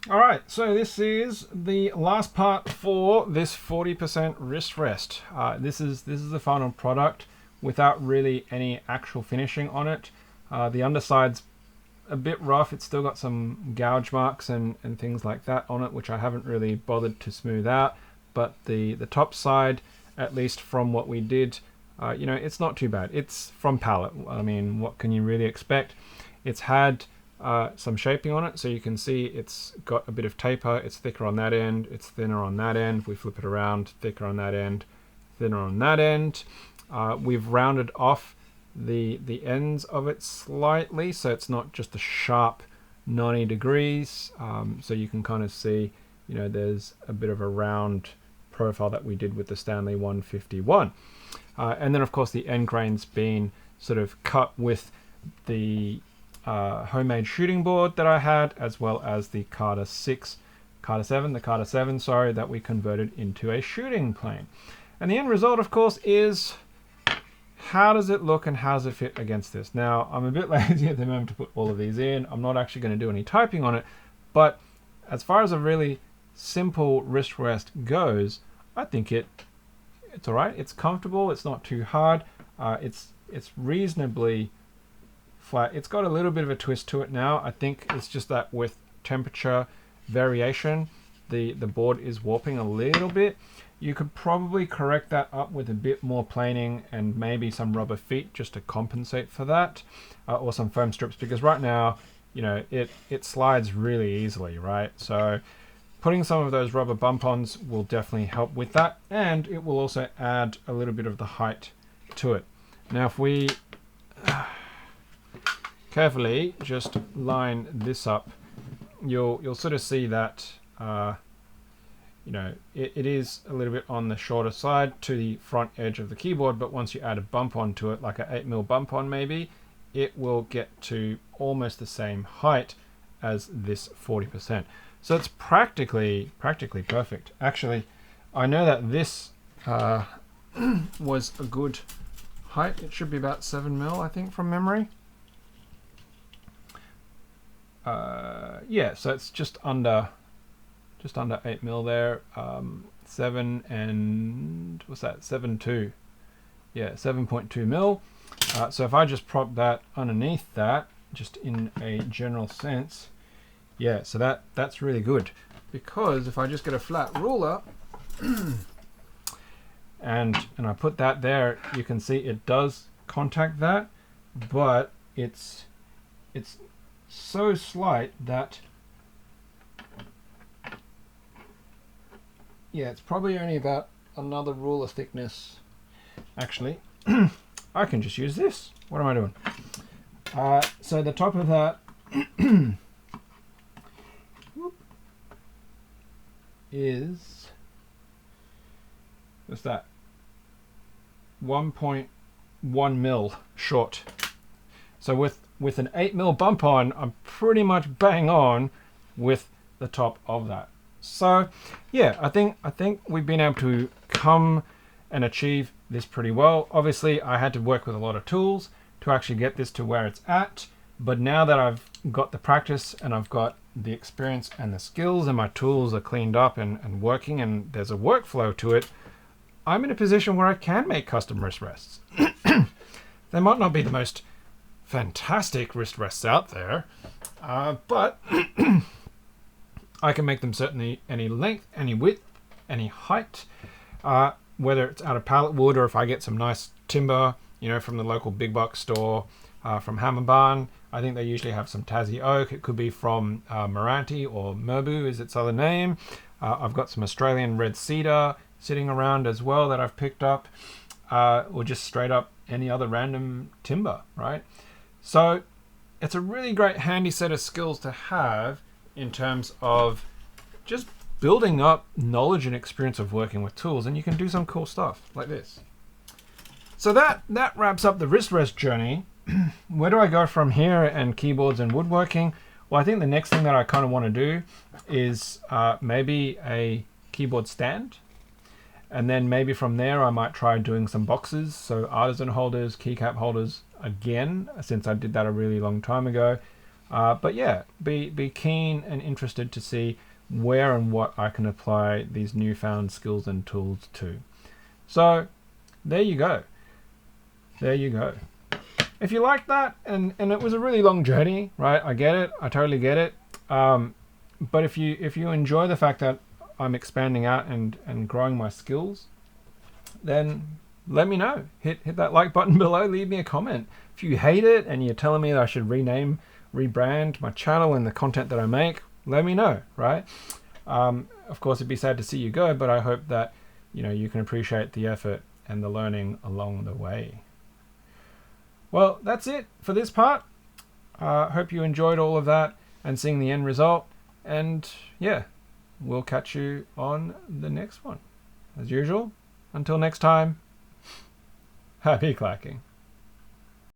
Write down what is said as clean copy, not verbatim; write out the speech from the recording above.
All right, so this is the last part for this 40% wrist rest. This is the final product without really any actual finishing on it. The underside's a bit rough. It's still got some gouge marks and things like that on it, which I haven't really bothered to smooth out. But the top side, at least from what we did, it's not too bad. It's from pallet. I mean, what can you really expect? It's had some shaping on it, so you can see it's got a bit of taper. It's thicker on that end, it's thinner on that end. We flip it around, thicker on that end, thinner on that end. We've rounded off the ends of it slightly, so it's not just a sharp 90 degrees. So you can kind of see, there's a bit of a round profile that we did with the Stanley 151. And then of course the end grain's been sort of cut with the homemade shooting board that I had, as well as the Carter 7, sorry, that we converted into a shooting plane. And the end result, of course, is how does it look and how does it fit against this? Now, I'm a bit lazy at the moment to put all of these in. I'm not actually going to do any typing on it, but as far as a really simple wrist rest goes, I think it's all right. It's comfortable. It's not too hard. It's reasonably flat. It's got a little bit of a twist to it now. I think it's just that with temperature variation, the board is warping a little bit. You could probably correct that up with a bit more planing and maybe some rubber feet just to compensate for that, or some foam strips, because right now, it slides really easily, right? So putting some of those rubber bump-ons will definitely help with that, and it will also add a little bit of the height to it. Now, if we carefully just line this up, you'll sort of see that it is a little bit on the shorter side to the front edge of the keyboard, but once you add a bump onto it, like an 8mm bump on maybe, it will get to almost the same height as this 40%. So it's practically perfect. Actually, I know that this was a good height. It should be about 7mm, I think, from memory. So it's just under 8mm there. 7 and what's that? 7.2. Yeah, 7.2mm. So if I just prop that underneath that, just in a general sense, yeah, so that's really good, because if I just get a flat ruler and I put that there, you can see it does contact that, but it's so slight that, yeah, it's probably only about another ruler thickness. Actually, I can just use this. What am I doing? So the top of that is, what's that? 1.1mm short. So with an 8mm bump on, I'm pretty much bang on with the top of that. So yeah, I think we've been able to come and achieve this pretty well. Obviously, I had to work with a lot of tools to actually get this to where it's at. But now that I've got the practice and I've got the experience and the skills, and my tools are cleaned up and working, and there's a workflow to it, I'm in a position where I can make custom wrist rests. They might not be the most fantastic wrist rests out there, but I can make them certainly any length, any width, any height, whether it's out of pallet wood or if I get some nice timber, from the local big box store, from Hammer Barn. I think they usually have some Tassie oak. It could be from Meranti or Merbu is its other name. I've got some Australian red cedar sitting around as well that I've picked up, or just straight up any other random timber, right? So it's a really great handy set of skills to have in terms of just building up knowledge and experience of working with tools, and you can do some cool stuff like this. So that wraps up the wrist rest journey. Where do I go from here and keyboards and woodworking? Well, I think the next thing that I kind of want to do is maybe a keyboard stand. And then maybe from there I might try doing some boxes, so artisan holders, keycap holders again, since I did that a really long time ago. But yeah, be keen and interested to see where and what I can apply these newfound skills and tools to. So there you go. There you go. If you like that, and it was a really long journey, right? I get it. I totally get it. But if you enjoy the fact that I'm expanding out and growing my skills, then let me know. Hit that like button below. Leave me a comment. If you hate it and you're telling me that I should rebrand my channel and the content that I make, let me know, right? Of course, it'd be sad to see you go, but I hope that you can appreciate the effort and the learning along the way. Well, that's it for this part. Hope you enjoyed all of that and seeing the end result. And yeah, we'll catch you on the next one. As usual, until next time, happy clacking.